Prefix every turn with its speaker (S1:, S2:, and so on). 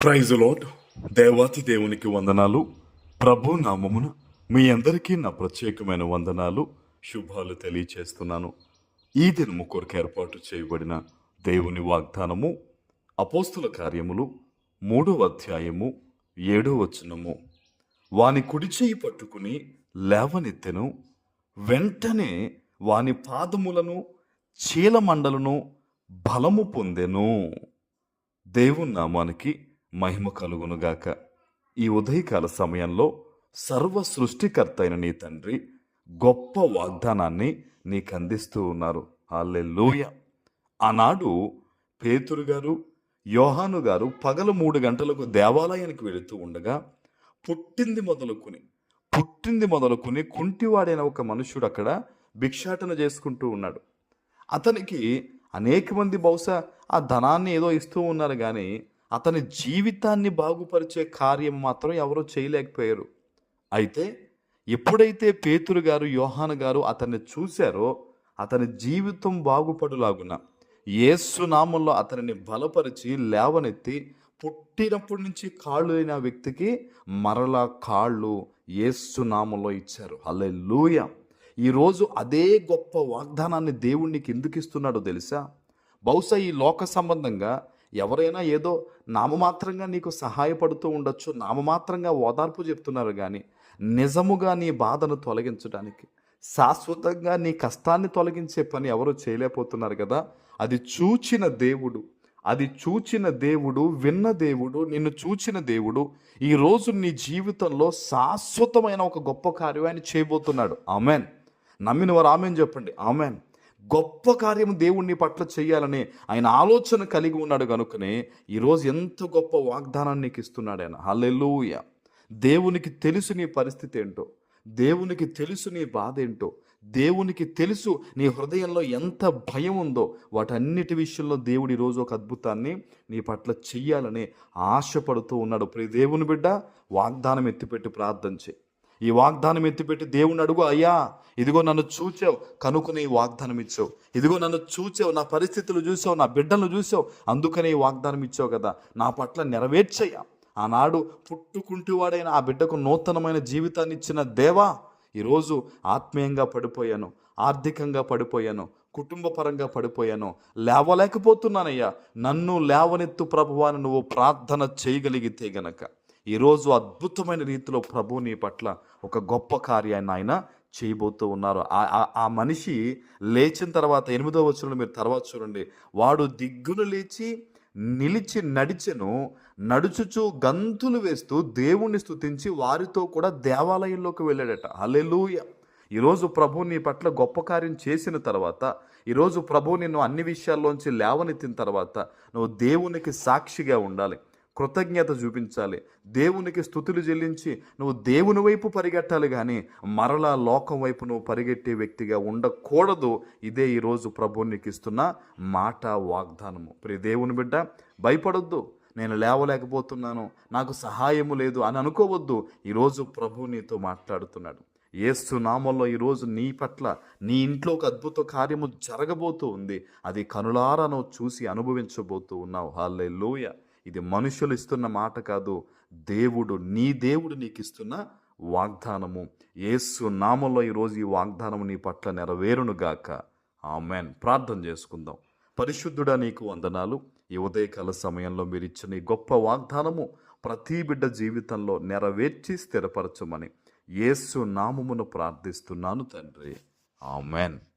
S1: Praise lord. దేవాతి దేవునికి వందనాలు. ప్రభు నామమున మీ అందరికీ నా ప్రత్యేకమైన వందనాలు, శుభాలు తెలియచేస్తున్నాను. ఈ దినము కొరకు ఏర్పాటు చేయబడిన దేవుని వాగ్దానము అపోస్తుల కార్యములు 3వ అధ్యాయము 7వ వచనము. వాని కుడి చేయి పట్టుకుని లేవనెత్తెను, వెంటనే వాని పాదములను చీలమండలను బలము పొందెను. దేవుని నామానికి మహిమ కలుగునుగాక. ఈ ఉదయకాల సమయంలో సర్వ సృష్టికర్త అయిన నీ తండ్రి గొప్ప వాగ్దానాన్ని నీకు అందిస్తూ ఉన్నారు. హల్లెలూయా. ఆనాడు పేతురు గారు, యోహాను గారు పగలు 3 గంటలకు దేవాలయానికి వెళుతూ ఉండగా పుట్టింది మొదలుకొని కుంటివాడైన ఒక మనుషుడు అక్కడ భిక్షాటన చేసుకుంటూ ఉన్నాడు. అతనికి అనేక మంది బహుశా ఆ ధనాన్ని ఏదో ఇస్తూ ఉన్నారు, కానీ అతని జీవితాన్ని బాగుపరిచే కార్యం మాత్రం ఎవరో చేయలేకపోయారు. అయితే ఎప్పుడైతే పేతురు గారు, యోహాను గారు అతన్ని చూశారో, అతని జీవితం బాగుపడులాగున యేసు నామంలో అతనిని బలపరిచి లేవనెత్తి, పుట్టినప్పటి నుంచి కాళ్ళు అయిన వ్యక్తికి మరలా కాళ్ళు యేసు నామంలో ఇచ్చారు. హల్లెలూయా. ఈరోజు అదే గొప్ప వాగ్దానాన్ని దేవునికి ఎందుకు ఇస్తున్నాడో తెలుసా? బహుశా ఈ లోక సంబంధంగా ఎవరైనా ఏదో నామమాత్రంగా నీకు సహాయపడుతూ ఉండొచ్చు, నామమాత్రంగా ఓదార్పు చెప్తున్నారు, కానీ నిజముగా నీ బాధను తొలగించడానికి, శాశ్వతంగా నీ కష్టాన్ని తొలగించే పని ఎవరు చేయలేకపోతున్నారు కదా. అది చూచిన దేవుడు, విన్న దేవుడు, నిన్ను చూచిన దేవుడు ఈరోజు నీ జీవితంలో శాశ్వతమైన ఒక గొప్ప కార్యం ఆయన చేయబోతున్నాడు. ఆమెన్. నమ్మిన వారు ఆమెన్ చెప్పండి. ఆమెన్. గొప్ప కార్యం దేవుణ్ణి పట్ల చేయాలని ఆయన ఆలోచన కలిగి ఉన్నాడు కనుకనే ఈరోజు ఎంత గొప్ప వాగ్దానాన్ని నీకు ఇస్తున్నాడు ఆయన. హల్లెలూయా. దేవునికి తెలుసు నీ పరిస్థితి ఏంటో, దేవునికి తెలుసు నీ బాధ ఏంటో, దేవునికి తెలుసు నీ హృదయంలో ఎంత భయం ఉందో. వాటన్నిటి విషయంలో దేవుడు ఈరోజు ఒక అద్భుతాన్ని నీ పట్ల చెయ్యాలని ఆశపడుతూ ఉన్నాడు. ప్రియ దేవుని బిడ్డ, వాగ్దానం ఎత్తిపెట్టి ప్రార్థన చేయి. ఈ వాగ్దానం ఎత్తిపెట్టి దేవుని అడుగు, అయ్యా ఇదిగో నన్ను చూచావు కనుకుని ఈ వాగ్దానం ఇచ్చావు, ఇదిగో నన్ను చూచావు, నా పరిస్థితులు చూసావు, నా బిడ్డలను చూసావు, అందుకనే ఈ వాగ్దానం ఇచ్చావు కదా, నా పట్ల నెరవేర్చయ్యా. ఆనాడు పుట్టుకుంటూవాడైన ఆ బిడ్డకు నూతనమైన జీవితాన్ని ఇచ్చిన దేవా, ఈరోజు ఆత్మీయంగా పడిపోయాను, ఆర్థికంగా పడిపోయాను, కుటుంబ పరంగా పడిపోయాను, లేవలేకపోతున్నానయ్యా, నన్ను లేవనెత్తు ప్రభువా అని నువ్వు ప్రార్థన చేయగలిగితే గనక ఈరోజు అద్భుతమైన రీతిలో ప్రభు నీ పట్ల ఒక గొప్ప కార్యాన్ని ఆయన చేయబోతూ ఉన్నారు. ఆ మనిషి లేచిన తర్వాత 8వ వచనంలో మీరు తర్వాత చూడండి, వాడు దిగ్గున లేచి నిలిచి నడుచుచు గంతులు వేస్తూ దేవుణ్ణి స్తుతించి వారితో కూడా దేవాలయంలోకి వెళ్ళాడట. హల్లెలూయా. ఈరోజు ప్రభు నీ పట్ల గొప్ప కార్యం చేసిన తర్వాత, ఈరోజు ప్రభు నిన్ను అన్ని విషయాల్లోంచి లేవనెత్తిన తర్వాత నువ్వు దేవునికి సాక్షిగా ఉండాలి, కృతజ్ఞత చూపించాలి, దేవునికి స్తుతులు చెల్లించి నువ్వు దేవుని వైపు పరిగెట్టాలి, కానీ మరలా లోకం వైపు నువ్వు పరిగెట్టే వ్యక్తిగా ఉండకూడదు. ఇదే ఈరోజు ప్రభువు నీకు ఇస్తున్న మాట, వాగ్దానము. ప్రియ దేవుని బిడ్డ, భయపడొద్దు. నేను లేవలేకపోతున్నాను, నాకు సహాయము లేదు అని అనుకోవద్దు. ఈరోజు ప్రభు నీతో మాట్లాడుతున్నాడు. యేసు నామంలో ఈరోజు నీ పట్ల, నీ ఇంట్లో ఒక అద్భుత కార్యము జరగబోతూ ఉంది. అది కనులారా నువ్వు చూసి అనుభవించబోతూ ఉన్నావు. హల్లెలూయా. ఇది మనుషులు ఇస్తున్న మాట కాదు, నీ దేవుడు నీకు ఇస్తున్న వాగ్దానము. యేసు నామంలో ఈరోజు ఈ వాగ్దానము నీ పట్ల నెరవేరునుగాక. ఆమెన్. ప్రార్థన చేసుకుందాం. పరిశుద్ధుడా, నీకు వందనాలు. ఈ ఉదయకాల సమయంలో మీరు ఇచ్చిన ఈ గొప్ప వాగ్దానము ప్రతి బిడ్డ జీవితంలో నెరవేర్చి స్థిరపరచమని యేసు నామమును ప్రార్థిస్తున్నాను తండ్రి. ఆమెన్.